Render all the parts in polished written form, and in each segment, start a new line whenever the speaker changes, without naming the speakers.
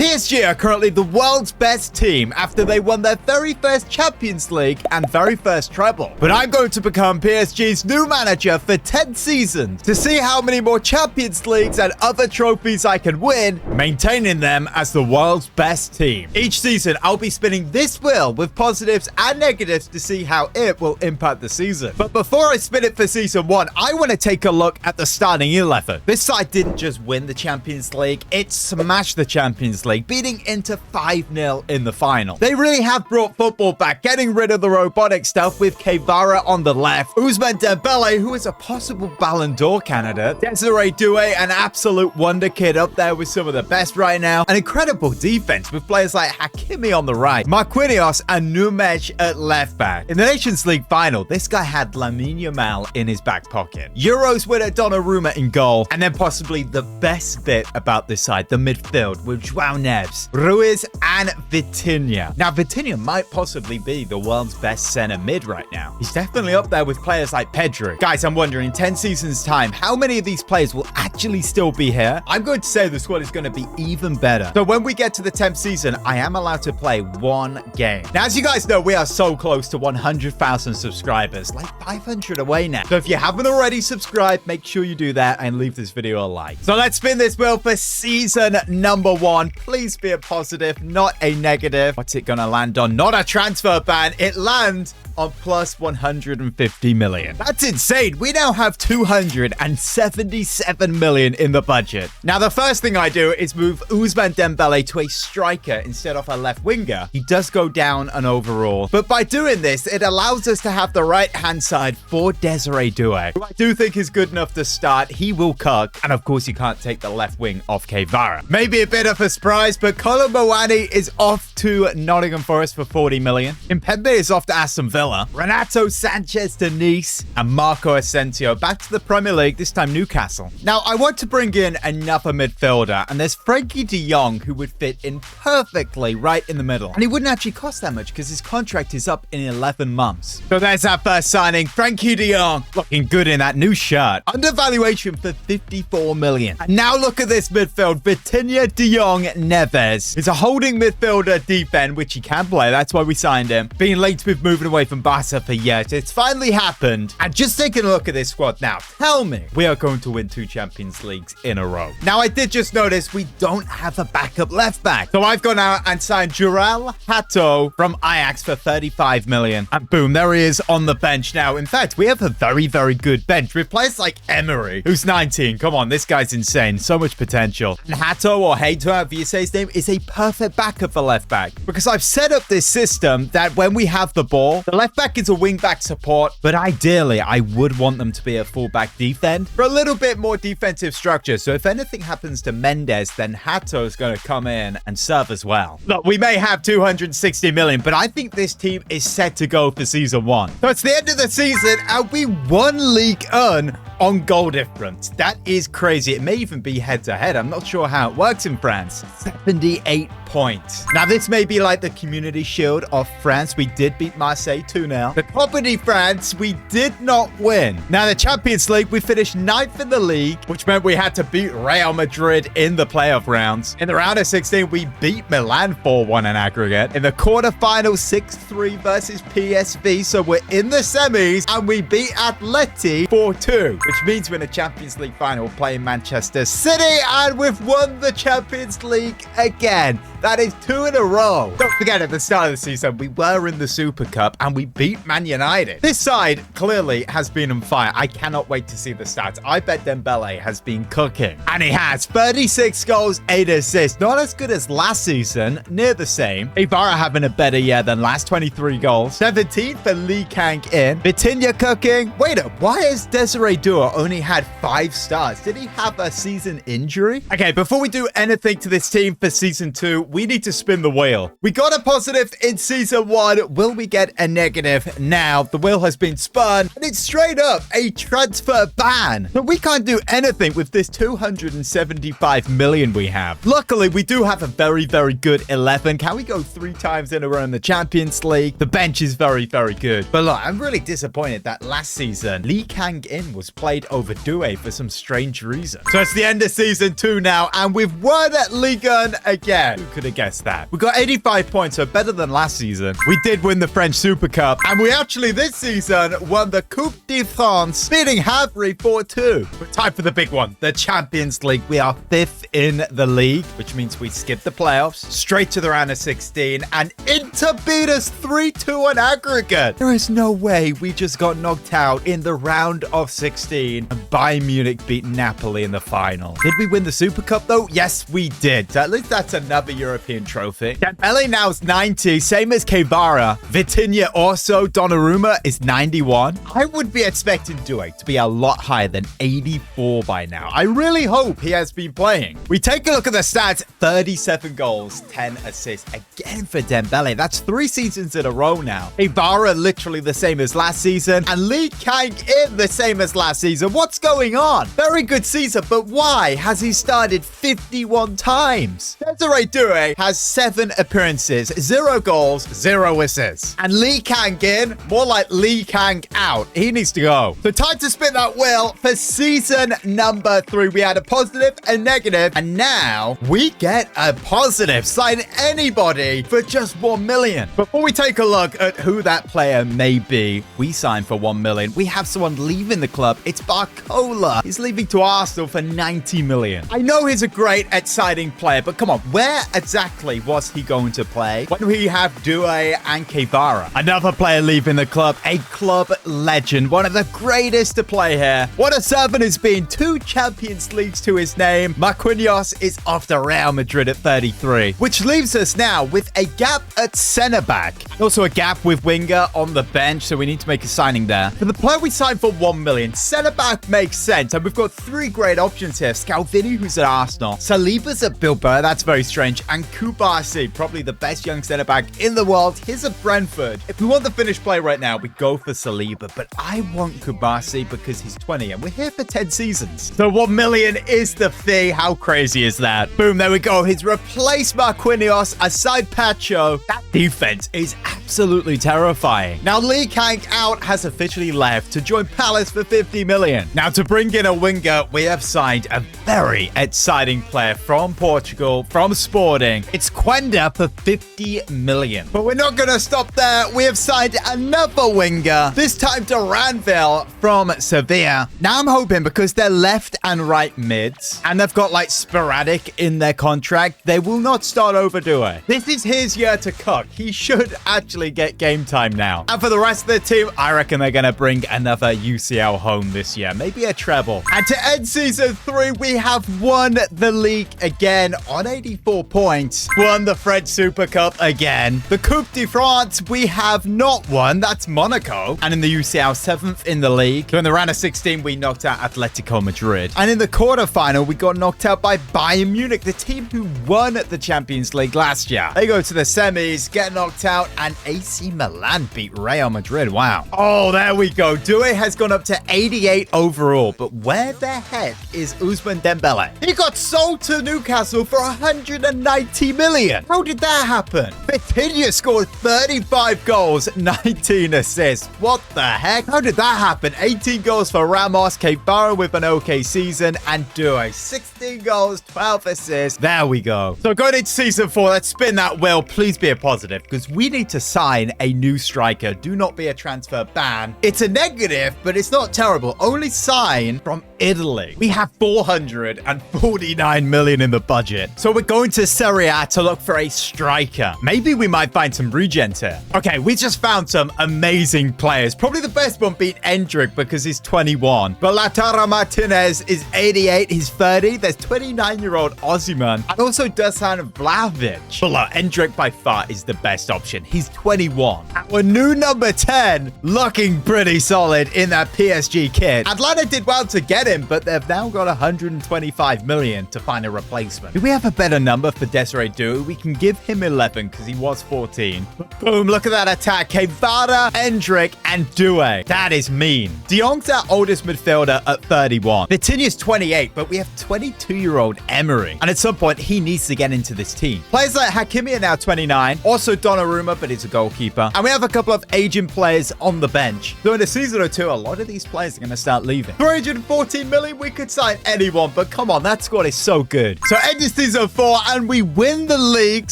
PSG are currently the world's best team after they won their very first Champions League and very first treble. But I'm going to become PSG's new manager for 10 seasons to see how many more Champions Leagues and other trophies I can win, maintaining them as the world's best team. Each season, I'll be spinning this wheel with positives and negatives to see how it will impact the season. But before I spin it for season 1, I want to take a look at the starting 11. This side didn't just win the Champions League, it smashed the Champions League, beating Inter 5-0 in the final. They really have brought football back, getting rid of the robotic stuff with Kvara on the left, Ousmane Dembele, who is a possible Ballon d'Or candidate, Desiree Doué, an absolute wonder kid up there with some of the best right now, an incredible defense with players like Hakimi on the right, Marquinhos and Nunes at left back. In the Nations League final, this guy had Lamine Yamal in his back pocket, Euros winner Donnarumma in goal, and then possibly the best bit about this side, the midfield with João Neves, Ruiz and Vitinha. Now Vitinha might possibly be the world's best center mid right now. He's definitely up there with players like Pedro. Guys, I'm wondering in 10 seasons time, how many of these players will actually still be here? I'm going to say the squad is going to be even better. So when we get to the 10th season, I am allowed to play one game. Now, as you guys know, we are so close to 100,000 subscribers, like 500 away now. So if you haven't already subscribed, make sure you do that and leave this video a like. So let's spin this wheel for season number 1. Please be a positive, not a negative. What's it gonna land on? Not a transfer ban. It lands on plus 150 million. That's insane. We now have 277 million in the budget. Now, the first thing I do is move Ousmane Dembele to a striker instead of a left winger. He does go down an overall, but by doing this, it allows us to have the right-hand side for Desiree Doué, who I do think is good enough to start. He will cook, and of course, you can't take the left wing off Kvara. Maybe a bit of a surprise, but Kolo Muani is off to Nottingham Forest for 40 million. Impembe is off to Aston Villa. Renato Sanchez to Nice, and Marco Asensio back to the Premier League, this time Newcastle. Now, I want to bring in another midfielder, and there's Frankie de Jong, who would fit in perfectly right in the middle. And he wouldn't actually cost that much because his contract is up in 11 months. So there's our first signing, Frankie de Jong, looking good in that new shirt. Undervaluation for 54 million. And now look at this midfield, Vitinha, de Jong, Neves. He's a holding midfielder defend, which he can play. That's why we signed him. Being linked with moving away from Barca for years. It's finally happened. And just taking a look at this squad now, tell me we are going to win 2 Champions Leagues in a row. Now, I did just notice we don't have a backup left back. So I've gone out and signed Jurel Hato from Ajax for 35 million. And boom, there he is on the bench now. In fact, we have a very, very good bench with players like Emery, who's 19. Come on, this guy's insane. So much potential. And Hato, or Hato, however you say his name, is a perfect backup for left back. Because I've set up this system that when we have the ball, the left back is a wing back support, but ideally I would want them to be a full back defend for a little bit more defensive structure. So if anything happens to Mendes, then Hato is going to come in and serve as well. Look, we may have 260 million, but I think this team is set to go for season 1. So it's the end of the season and we won League 1 on goal difference. That is crazy. It may even be head to head. I'm not sure how it works in France. 78 points. Now, this may be like the Community Shield of France. We did beat Marseille 2-0. The Copa de France, we did not win. Now, the Champions League, we finished 9th in the league, which meant we had to beat Real Madrid in the playoff rounds. In the round of 16, we beat Milan 4-1 in aggregate. In the quarterfinals, 6-3 versus PSV. So we're in the semis and we beat Atleti 4-2, which means we're in the Champions League final playing Manchester City, and we've won the Champions League again. That is 2 in a row. Don't forget, at the start of the season, we were in the Super Cup and we beat Man United. This side clearly has been on fire. I cannot wait to see the stats. I bet Dembele has been cooking. And he has 36 goals, 8 assists. Not as good as last season, near the same. Kvara having a better year than last, 23 goals. 17th for Lee Kang in. Vitinha cooking. Wait up, why has Desiree Doué only had 5 stars? Did he have a season injury? Okay, before we do anything to this team for season 2, we need to spin the wheel. We got a positive in season 1. Will we get a negative now? The wheel has been spun, and it's straight up a transfer ban. But we can't do anything with this 275 million we have. Luckily, we do have a very, very good 11. Can we go 3 times in a row in the Champions League? The bench is very, very good. But look, I'm really disappointed that last season, Lee Kang-in was played over Due for some strange reason. So it's the end of season 2 now, and we've won at Ligue 1 again. Who could have guessed that? We got 85 points, so better than last season. We did win the French Super Cup, and we actually this season won the Coupe de France, beating Havre 4-2. But time for the big one, the Champions League. We are 5th in the league, which means we skip the playoffs, straight to the round of 16, and Inter beat us 3-2 on aggregate. There is no way we just got knocked out in the round of 16, and Bayern Munich beat Napoli in the final. Did we win the Super Cup though? Yes, we did. So at least that's another European trophy. Dembele now is 90, same as Kvara. Vitinha also. Donnarumma is 91. I would be expecting Due to be a lot higher than 84 by now. I really hope he has been playing. We take a look at the stats. 37 goals, 10 assists. Again for Dembele. That's 3 seasons in a row now. Kvara literally the same as last season. And Lee Kang-in the same as last season. What's going on? Very good season, but why has he started 51 times? Desiree Doué has 7 appearances, 0 goals, 0 assists. And Lee Kang-in, more like Lee Kang out. He needs to go. So time to spin that wheel for season number 3. We had a positive, a negative, and now we get a positive. Sign anybody for just 1 million. Before we take a look at who that player may be, we signed for 1 million. We have someone leaving the club. It's Barcola. He's leaving to Arsenal for 90 million. I know he's a great, exciting player, but come on, where exactly was he going to play when we have Due and Kvara? Another player leaving the club, a club legend, one of the greatest to play here. What a servant has been. 2 Champions Leagues to his name. Marquinhos is off to Real Madrid at 33, which leaves us now with a gap at centre back. Also a gap with winger on the bench, so we need to make a signing there. For the player we signed for 1 million, centre back makes sense, and we've got 3 great options here. Scalvini, who's at Arsenal. Saliba's at Bilbao, that's very strange. And Kubasi, probably the best young centre back in the world. He's at Brentford. If we want the finished play right now, we go for Saliba, but I want Kubasi because he's 20 and we're here for 10 seasons. So 1 million is the fee. How crazy is that? Boom, there we go. He's replaced Marquinhos aside Pacho. That defense is absolutely terrifying. Now Lee Kang out has officially left to join Palace for 50 million. Now to bring in a winger, we have signed a very exciting player from Portugal, from Sporting. It's Quenda for 50 million. But we're not going to stop there. We have signed another winger, this time to Ranville from Sevilla. Now I'm hoping because they're left and right mids, and they've got like sporadic in their contract, they will not start over Due. This is his year to cook. He should actually get game time now. And for the rest of the team, I reckon they're going to bring another UCL home this year. Maybe a treble. And to end season 3, we have won the league again on 84 points. Won the French Super Cup again. The Coupe de France, we have not won. That's Monaco. And in the UCL, 7th in the league. So in the round of 16, we knocked out Atletico Madrid. And in the quarterfinal, we got knocked out by Bayern Munich, the team who won the Champions League last year. They go to the semis, get knocked out, and AC Milan beat Real Madrid. Wow. Oh, there we go. Due has gone up to 88 overall. But where the heck is Ousmane Dembele? He got sold to Newcastle for 190 million. How did that happen? Vitinha scored 35 goals, 19 assists. What the heck? How did that happen? 18 goals for Ramos, Kvara with an okay season, and Due 16 goals, 12 assists. There we go. So going into season 4, let's spin that wheel. Please be a positive because we need to sign a new striker. Do not be a transfer ban. It's a negative, but it's not terrible. Only sign from Italy. We have 449 million in the budget. So we're going to Serie A to look for a striker. Maybe we might find some regents here. Okay, we just found some amazing players. Probably the best one being Endrick because he's 21. But Lautaro Martinez is 88. He's 30. There's 29-year-old Osimhen and also Dusan Vlahovic. But look, Endrick by far is the best option. He's 21. Our new number 10 looking pretty solid in that PSG kit. Atlanta did well to get him, but they've now got 125 million to find a replacement. Do we have a better number for Desiree Doué? We can give him 11 because he was 14. Boom, look at that attack. Guevara, Endrick, and Doué. That is mean. De Jong's our oldest midfielder at 31. Vitinha's 28, but we have 22-year-old Emery. And at some point, he needs to get into this team. Players like Hakimi are now 29. Also Donnarumma, but he's a goalkeeper. And we have a couple of aging players on the bench. So in a season or two, a lot of these players are going to start leaving. 314 million, we could sign anyone, but come on, that squad is so good. So end of season 4, and we win the league.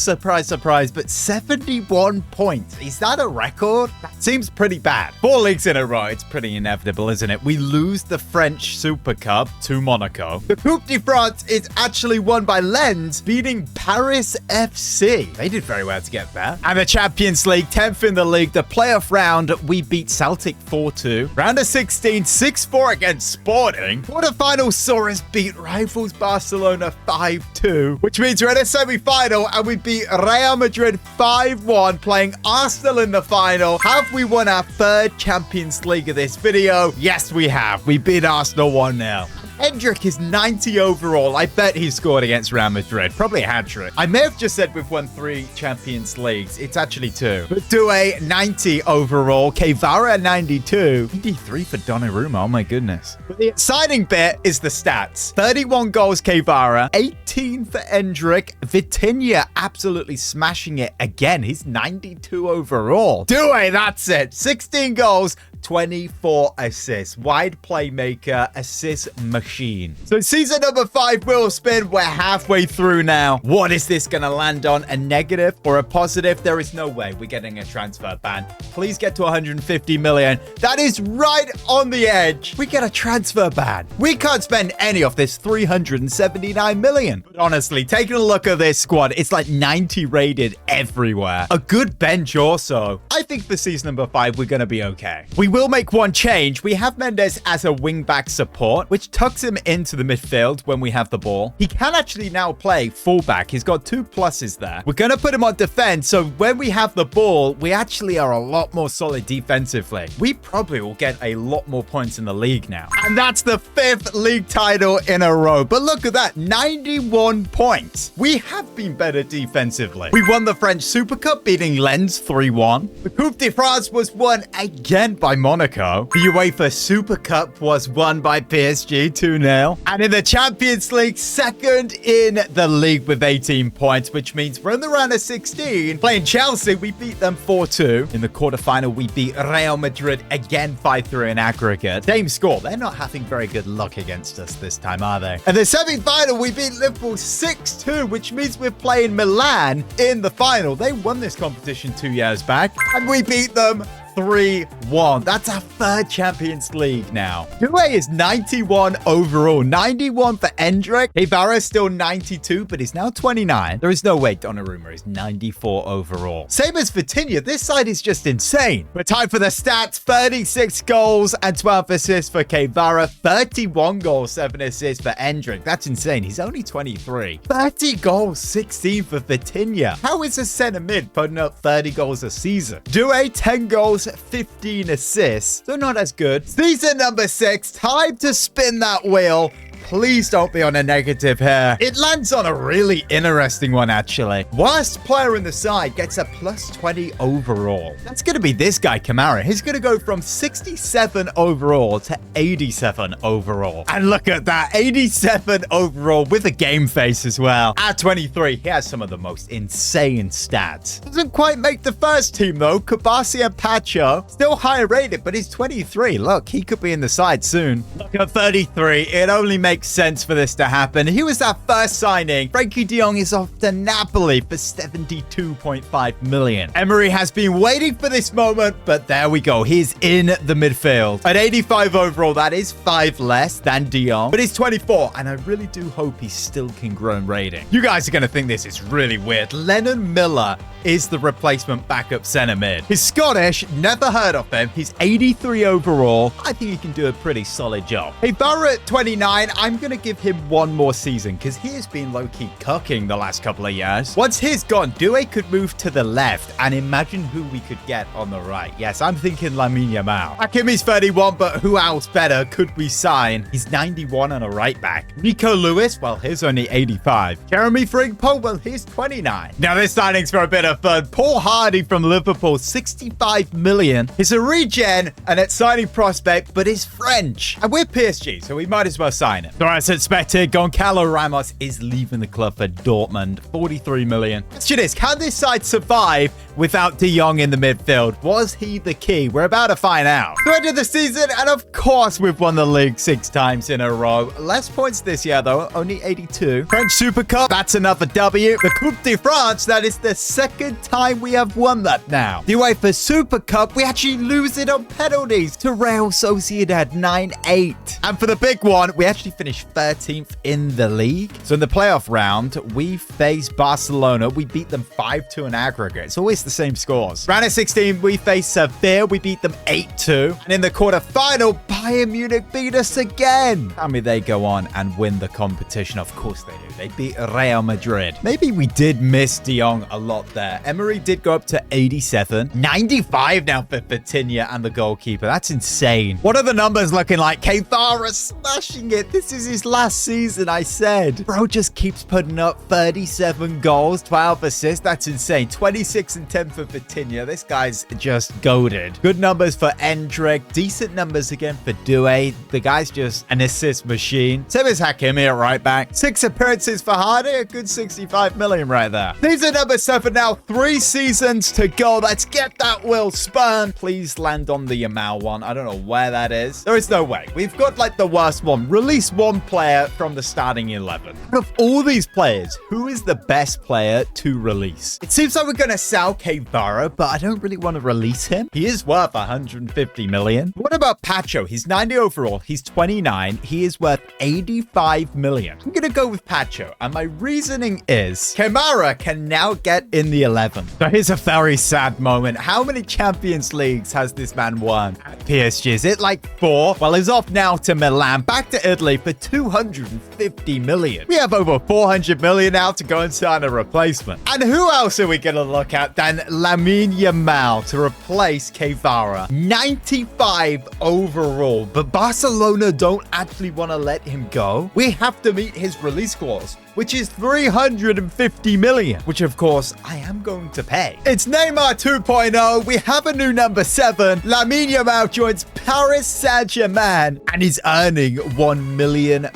Surprise, surprise, but 71 points. Is that a record? That seems pretty bad. 4 leagues in a row. It's pretty inevitable, isn't it? We lose the French Super Cup to Monaco. The Coupe de France is actually won by Lens, beating Paris FC. They did very well to get there. And the Champions League, 10th in the league. The playoff round, we beat Celtic 4-2. Round of 16, 6-4 against Sporting. Quarterfinal saw us beat rivals Barcelona 5-2, which means we're in a semi-final and we beat Real Madrid 5-1, playing Arsenal in the final. Have we won our 3rd Champions League of this video? Yes, we have. We beat Arsenal 1-0. Endrick is 90 overall. I bet he scored against Real Madrid. Probably a hat-trick. I may have just said we've won 3 Champions Leagues. It's actually 2. But Doué, 90 overall. Guevara, 92. 93 for Donnarumma. Oh, my goodness. But the exciting bit is the stats. 31 goals, Guevara. 18 for Endrick. Vitinha absolutely smashing it again. He's 92 overall. Doué, that's it. 16 goals. 24 assists. Wide playmaker, assist machine. So season number 5 will spin. We're halfway through now. What is this going to land on? A negative or a positive? There is no way we're getting a transfer ban. Please get to 150 million. That is right on the edge. We get a transfer ban. We can't spend any of this 379 million. But honestly, taking a look at this squad, it's like 90 rated everywhere. A good bench also. I think for season number 5, we're going to be okay. We will make one change. We have Mendes as a wing-back support, which tucks him into the midfield when we have the ball. He can actually now play fullback. He's got 2 pluses there. We're going to put him on defense, so when we have the ball, we actually are a lot more solid defensively. We probably will get a lot more points in the league now. And that's the 5th league title in a row. But look at that, 91 points. We have been better defensively. We won the French Super Cup, beating Lens 3-1. The Coupe de France was won again by Monaco. The UEFA Super Cup was won by PSG 2-0. And in the Champions League, 2nd in the league with 18 points, which means we're in the round of 16. Playing Chelsea, we beat them 4-2. In the quarterfinal, we beat Real Madrid again 5-3 in aggregate. Same score. They're not having very good luck against us this time, are they? And the semi-final, we beat Liverpool 6-2, which means we're playing Milan in the final. They won this competition 2 years back, and we beat them 3-1. That's our 3rd Champions League now. Doué is 91 overall. 91 for Endrick. Guevara is still 92, but he's now 29. There is no way Donnarumma is 94 overall. Same as Vitinha. This side is just insane. But time for the stats. 36 goals and 12 assists for Guevara. 31 goals, 7 assists for Endrick. That's insane. He's only 23. 30 goals, 16 for Vitinha. How is a center mid putting up 30 goals a season? Doué, 10 goals, 15 assists. So not as good. Season number 6. Time to spin that wheel. Please don't be on a negative here. It lands on a really interesting one, actually. Worst player in the side gets a +20 overall. That's going to be this guy, Kamara. He's going to go from 67 overall to 87 overall. And look at that, 87 overall with a game face as well. At 23, he has some of the most insane stats. Doesn't quite make the first team, though. Kabasi and Pacho, still higher rated, but he's 23. Look, he could be in the side soon. Look at 33. It only makes sense for this to happen. He was our first signing. Frankie de Jong is off to Napoli for 72.5 million. Emery has been waiting for this moment, but there we go. He's in the midfield. At 85 overall, that is 5 less than de Jong, but he's 24, and I really do hope he still can grow in rating. You guys are going to think this is really weird. Lennon Miller is the replacement backup centre mid. He's Scottish, never heard of him. He's 83 overall. I think he can do a pretty solid job. Hey, Barra at 29, I'm going to give him one more season because he has been low-key cooking the last couple of years. Once he's gone, Doué could move to the left, and imagine who we could get on the right. Yes, I'm thinking Lamine Yamal. Hakimi's 31, but who else better could we sign? He's 91 on a right back. Nico Lewis, well, he's only 85. Jeremy Frimpong, well, he's 29. Now, this signing's for a bit of fun. Paul Hardy from Liverpool, 65 million. He's a regen and at signing prospect, but he's French. And we're PSG, so we might as well sign him. So as expected, Goncalo Ramos is leaving the club for Dortmund, 43 million. Question is, can this side survive without De Jong in the midfield? Was he the key? We're about to find out. So end of the season, and of course, we've won the league 6 times in a row. Less points this year, though, only 82. French Super Cup, that's another W. The Coupe de France, that is the second time we have won that now. The UEFA Super Cup, we actually lose it on penalties to Real Sociedad 9-8. And for the big one, we actually finished 13th in the league. So in the playoff round, we faced Barcelona. We beat them 5-2 in aggregate. It's always the same scores. Round of 16, we faced Seville. We beat them 8-2. And in the quarterfinal, Bayern Munich beat us again. I mean, they go on and win the competition. Of course they do. They beat Real Madrid. Maybe we did miss De Jong a lot there. Emery did go up to 87. 95 now for Vitinha and the goalkeeper. That's insane. What are the numbers looking like? Keithara smashing it. This is his last season, I said. Bro just keeps putting up 37 goals, 12 assists. That's insane. 26 and 10 for Vitinha. This guy's just goated. Good numbers for Endrick. Decent numbers again for Doué. The guy's just an assist machine. Same as Hakimi at right back. 6 appearances for Hardy. A good 65 million right there. Season number 7 now. 3 seasons to go. Let's get that Will Spurn. Please land on the Yamal one. I don't know where that is. There is no way. We've got like the worst one. Release one player from the starting 11. Out of all these players, who is the best player to release? It seems like we're going to sell Keithara, but I don't really want to release him. He is worth 150 million. What about Pacho? He's 90 overall. He's 29. He is worth 85 million. I'm going to go with Pacho. And my reasoning is Kamara can now get in the 11. So here's a very sad moment. How many Champions Leagues has this man won at PSG? Is it like 4? Well, he's off now to Milan, back to Italy for 250 million. We have over 400 million now to go and sign a replacement. And who else are we going to look at than Lamine Yamal to replace Keithara? 95 overall, but Barcelona don't actually want to let him go. We have to meet his release clause, which is 350 million, which of course I am going to pay. It's Neymar 2.0. We have a new number 7. Lamine Yamal joins Paris Saint-Germain and is earning £1 million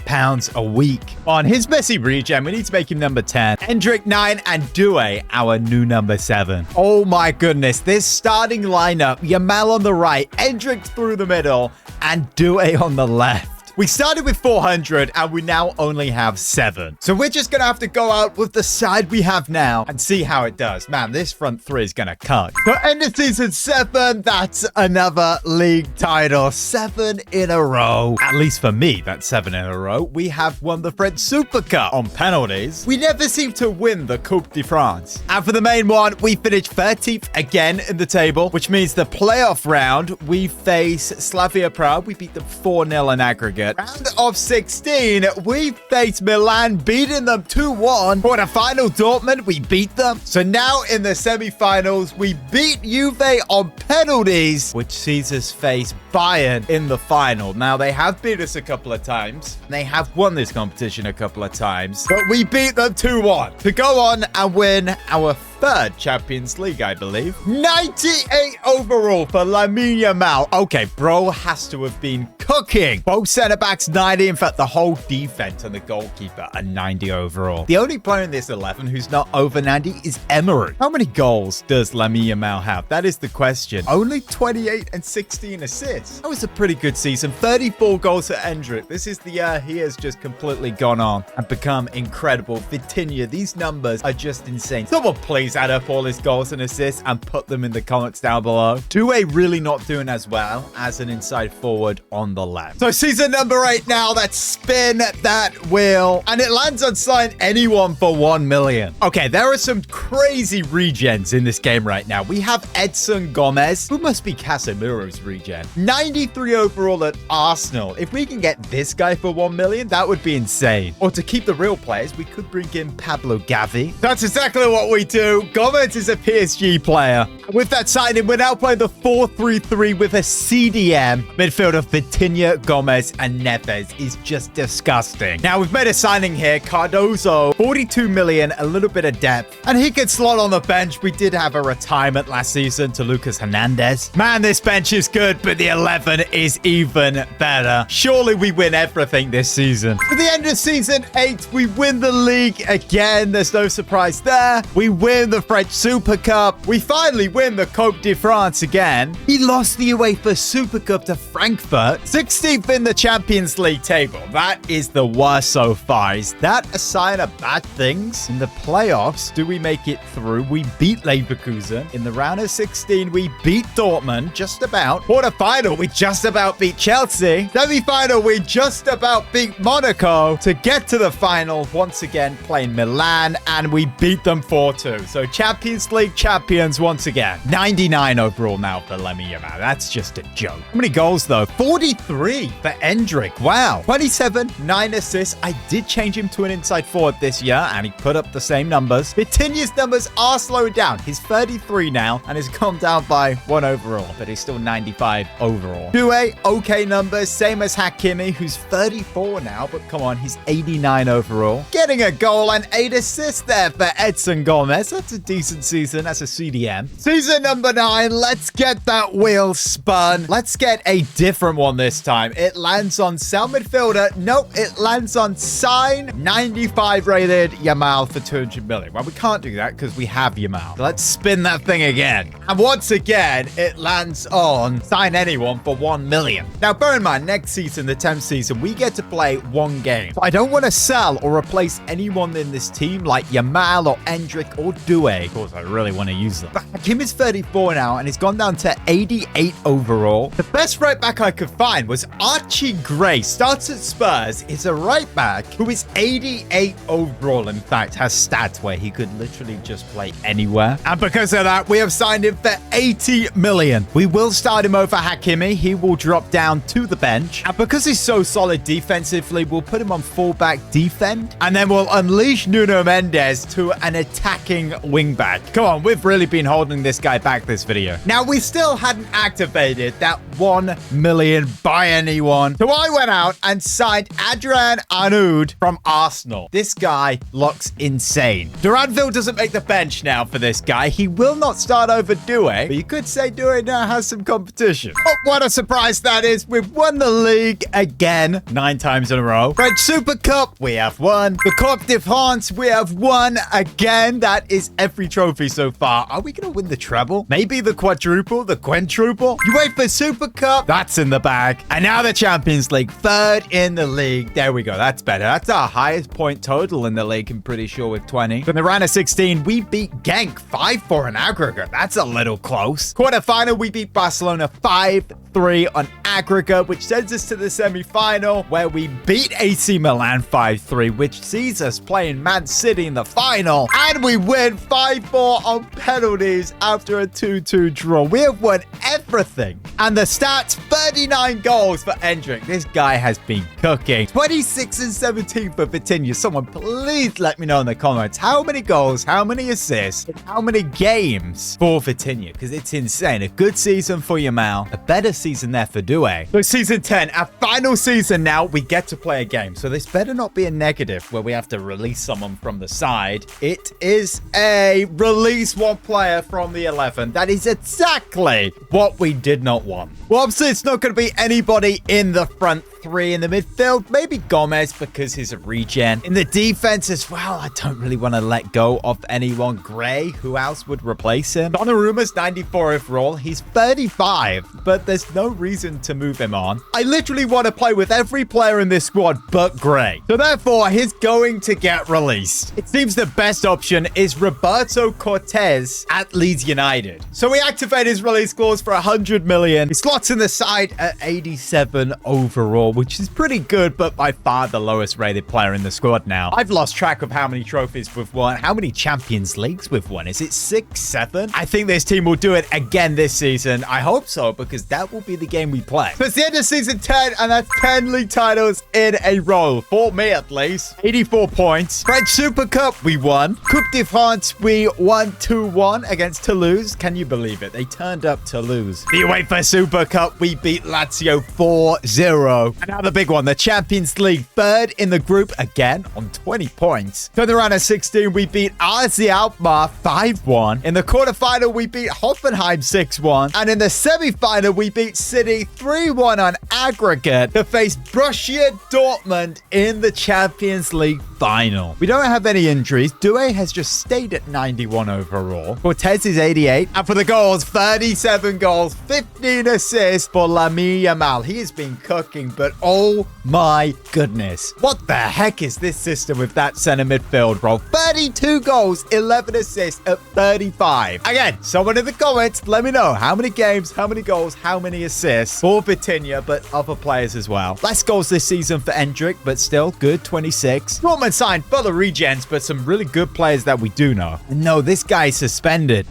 a week. On his Messi regen, we need to make him number 10. Endrick 9 and Doué, our new number 7. Oh my goodness, this starting lineup, Yamal on the right, Endrick through the middle, and Doué on the left. We started with 400 and we now only have 7. So we're just going to have to go out with the side we have now and see how it does. Man, this front 3 is going to cut. So end of season 7, that's another league title. 7 in a row. At least for me, that's 7 in a row. We have won the French Super Cup on penalties. We never seem to win the Coupe de France. And for the main one, we finished 13th again in the table, which means the playoff round, we face Slavia Prague. We beat them 4-0 in aggregate. Round of 16, we faced Milan, beating them 2-1. Quarterfinal Dortmund, we beat them. So now in the semi-finals, we beat Juve on penalties, which sees us face Bayern in the final. Now, they have beat us a couple of times. They have won this competition a couple of times, but we beat them 2-1 to go on and win our 3rd Champions League, I believe. 98 overall for Lamine Yamal. Okay, bro has to have been cooking. Both centre-backs 90. In fact, the whole defense and the goalkeeper are 90 overall. The only player in this 11 who's not over 90 is Emery. How many goals does Lamine Yamal have? That is the question. Only 28 and 16 assists. That was a pretty good season. 34 goals for Endrick. This is the year he has just completely gone on and become incredible. Vitinha, these numbers are just insane. Someone please please add up all his goals and assists and put them in the comments down below. Doué really not doing as well as an inside forward on the left. So season number 8 now. Let's spin that wheel. And it lands on sign anyone for 1 million. Okay, there are some crazy regens in this game right now. We have Edson Gomez, who must be Casemiro's regen. 93 overall at Arsenal. If we can get this guy for 1 million, that would be insane. Or to keep the real players, we could bring in Pablo Gavi. That's exactly what we do. Gomez is a PSG player. With that signing, we're now playing the 4-3-3 with a CDM. Midfielder Vitinha, Gomez, and Neves is just disgusting. Now, we've made a signing here. Cardozo, 42 million, a little bit of depth. And he could slot on the bench. We did have a retirement last season to Lucas Hernandez. Man, this bench is good, but the 11 is even better. Surely we win everything this season. At the end of season 8, we win the league again. There's no surprise there. We win the French Super Cup. We finally win the Coupe de France again. We lost the UEFA Super Cup to Frankfurt. 16th in the Champions League table. That is the worst so far. Is that a sign of bad things? In the playoffs, do we make it through? We beat Leverkusen. In the round of 16, we beat Dortmund, just about. Quarterfinal, we just about beat Chelsea. Semi-final, we just about beat Monaco. To get to the final, once again, playing Milan, and we beat them 4-2. So Champions League champions once again. 99 overall now for Lamine Yamal. That's just a joke. How many goals, though? 43 for Endrick. Wow. 27, 9 assists. I did change him to an inside forward this year, and he put up the same numbers. Vitinha's numbers are slowing down. He's 33 now, and has gone down by 1 overall, but he's still 95 overall. Doué, okay numbers, same as Hakimi, who's 34 now, but come on, he's 89 overall. Getting a goal and 8 assists there for Edson Gomez. That's a decent season. That's a CDM. Season number 9. Let's get that wheel spun. Let's get a different one this time. It lands on cell midfielder. Nope, it lands on sign 95 rated Yamal for 200 million. Well, we can't do that because we have Yamal. So let's spin that thing again. And once again, it lands on sign anyone for 1 million. Now, bear in mind, next season, the 10th season, we get to play 1 game. So I don't want to sell or replace anyone in this team like Yamal or Endrick or Doué. Of course, I really want to use them. But Hakim is 34 now, and it's gone down to 88 overall. The best right back I could find was Archie Gray. Starts at Spurs. Is a right back who is 88 overall. In fact, has stats where he could literally just play anywhere. And because of that, we have signed him for 80 million. We will start him over Hakimi. He will drop down to the bench. And because he's so solid defensively, we'll put him on fullback defend. And then we'll unleash Nuno Mendes to an attacking wingback. Come on, we've really been holding this guy back this video. Now, we still hadn't activated that 1 million buy anyone. So I went out and signed Adrian Anud from Arsenal. This guy looks insane. Duranville doesn't make the bench now for this guy. He will not start over Doué, but you could say Doué now has some competition. Oh, what a surprise that is. We've won the league again 9 times in a row. French Super Cup, we have won. The Coupe de France, we have won again. That is every trophy so far. Are we going to win the treble? Maybe the quadruple, the quintuple? UEFA Super Cup, that's in the bag. And now the Champions League, 3rd in the league. There we go. That's better. That's our highest point total in the league, I'm pretty sure, with 20. In the round of 16, we beat Genk 5-4 in aggregate. That's a little close. Quarterfinal, we beat Barcelona 5-3 on aggregate, which sends us to the semi-final, where we beat AC Milan 5-3, which sees us playing Man City in the final. And we win 5-4 on penalties after a 2-2 draw. We have won everything. And the stats, 39 goals for Endrick. This guy has been cooking. 26 and 17 for Vitinha. Someone please let me know in the comments how many goals, how many assists, and how many games for Vitinha, because it's insane. A good season for Yamal, a better season there for Doué. So season 10, our final season now, we get to play a game. So this better not be a negative where we have to release someone from the side. It is a release 1 player from the 11. That is exactly what we did not want. Well, obviously, it's not going to be anybody in the front three. In the midfield, maybe Gomez because he's a regen. In the defense as well, I don't really want to let go of anyone. Gray, who else would replace him? Donnaruma's 94 overall. He's 35, but there's no reason to move him on. I literally want to play with every player in this squad but Gray. So therefore, he's going to get released. It seems the best option is Roberto Cortez at Leeds United. So we activate his release clause for 100 million. He slots in the side at 87 overall, which is pretty good, but by far the lowest rated player in the squad now. I've lost track of how many trophies we've won, how many Champions Leagues we've won. Is it 6, 7? I think this team will do it again this season. I hope so, because that will be the game we play. So it's the end of season 10, and that's 10 league titles in a row. For me, at least. 84 points. French Super Cup, we won. Coupe de France, we won 2-1 against Toulouse. Can you believe it? They turned up Toulouse. The UEFA Super Cup, we beat Lazio 4-0. And now the big one, the Champions League, third in the group again on 20 points. Turned around at 16, we beat AZ Alkmaar 5-1. In the quarterfinal, we beat Hoffenheim 6-1. And in the semi-final, we beat City 3-1 on aggregate to face Borussia Dortmund in the Champions League final. We don't have any injuries. Doué has just stayed at 91 overall. Cortez is 88. And for the goals, 37 goals, 15 assists for Lamine Yamal. He has been cooking, but oh my goodness. What the heck is this system with that center midfield role? 32 goals, 11 assists at 35. Again, someone in the comments, let me know how many games, how many goals, how many assists for Vitinha, but other players as well. Less goals this season for Endrick, but still good, 26. Dortmund signed full of regens, but some really good players that we do know. And no, this guy is suspended.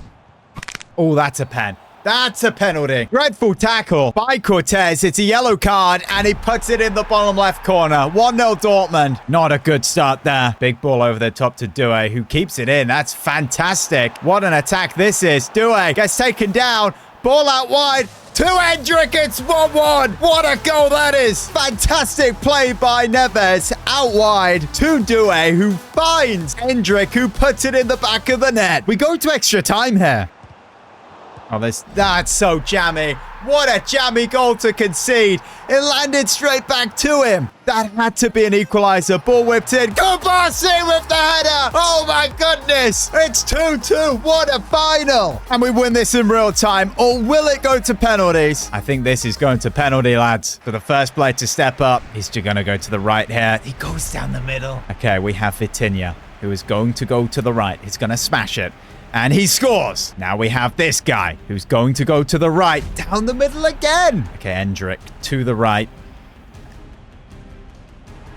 Oh, that's a pen. That's a penalty. Dreadful tackle by Cortez. It's a yellow card, and he puts it in the bottom left corner. 1-0 Dortmund. Not a good start there. Big ball over the top to Doué, who keeps it in. That's fantastic. What an attack this is. Doué gets taken down. Ball out wide. To Endrick, it's 1-1. What a goal that is. Fantastic play by Neves. Out wide to Doué, who finds Endrick, who puts it in the back of the net. We go to extra time here. Oh, that's so jammy. What a jammy goal to concede. It landed straight back to him. That had to be an equalizer. Ball whipped in. Go Barcy with the header. Oh my goodness. It's 2-2. What a final. And we win this in real time. Or will it go to penalties? I think this is going to penalty, lads. For the first player to step up, he's just going to go to the right here. He goes down the middle. Okay, we have Vitinha, who is going to go to the right. He's going to smash it. And he scores. Now we have this guy who's going to go to the right. Down the middle again. Okay, Endrick to the right.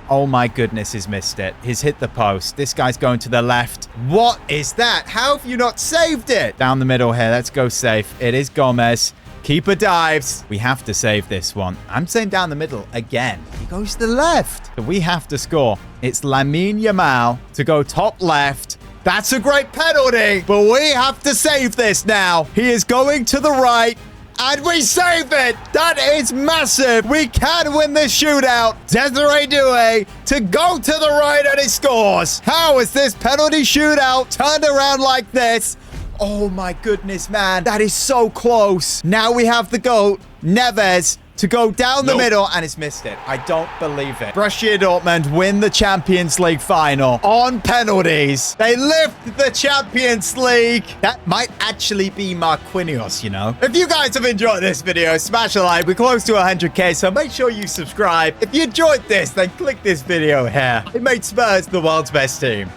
Oh my goodness, he's missed it. He's hit the post. This guy's going to the left. What is that? How have you not saved it? Down the middle here. Let's go safe. It is Gomez. Keeper dives. We have to save this one. I'm saying down the middle again. He goes to the left. So we have to score. It's Lamine Yamal to go top left. That's a great penalty, but we have to save this now. He is going to the right, and we save it. That is massive. We can win this shootout. Desiree Doué to go to the right, and he scores. How is this penalty shootout turned around like this? Oh my goodness, man. That is so close. Now we have the goal, Neves, to go down the middle, and it's missed it. I don't believe it. Borussia Dortmund win the Champions League final on penalties. They lift the Champions League. That might actually be Marquinhos, you know. If you guys have enjoyed this video, smash a like. We're close to 100k, so make sure you subscribe. If you enjoyed this, then click this video here. It made Spurs the world's best team.